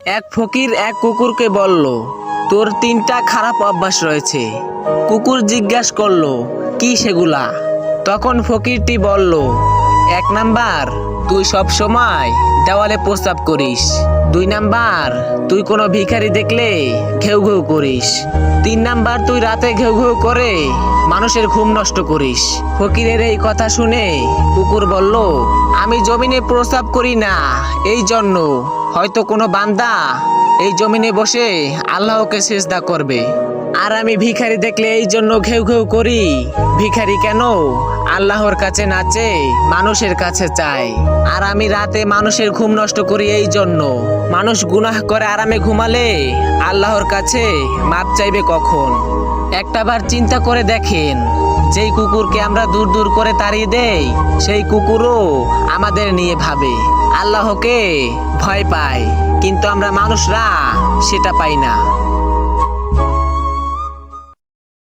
এক ফকির এক কুকুরকে বলল, তোর 3টা খারাপ অভ্যাস রয়েছে। কুকুর জিজ্ঞাসা করলো, কি সেগুলা? তখন ফকিরটি বলল, 1 নাম্বার, তুই সব সময় দেওয়ালে প্রস্রাব করিস। 2 নাম্বার, তুই কোনো ভিখারি দেখলে ঘেউ ঘেউ করিস। 3 নাম্বার, তুই রাতে ঘেউ ঘেউ করে মানুষের ঘুম নষ্ট করিস। ফকিরের এই কথা শুনে কুকুর বলল, আমি জমিনে প্রস্রাব করি না, এই জন্য হয়তো কোনো বান্দা এই জমিনে বসে আল্লাহকে সিজদা করবে। আর আমি ভিখারি দেখলে এই জন্য ঘেউ ঘেউ করি। ভিখারি কেন আল্লাহর কাছে নাচে, মানুষের কাছে চায়। আর আমি রাতে মানুষের ঘুম নষ্ট করি এই জন্য। মানুষ গুনাহ করে আরামে ঘুমালে আল্লাহর কাছে মাপ চাইবে কখন? একটাবার চিন্তা করে দেখেন, যেই কুকুরকে আমরা দূর দূর করে তাড়িয়ে দেই, সেই কুকুরও আমাদের নিয়ে ভাবে, আল্লাহকে ভয় পায়, কিন্তু আমরা মানুষরা সেটা পাই না।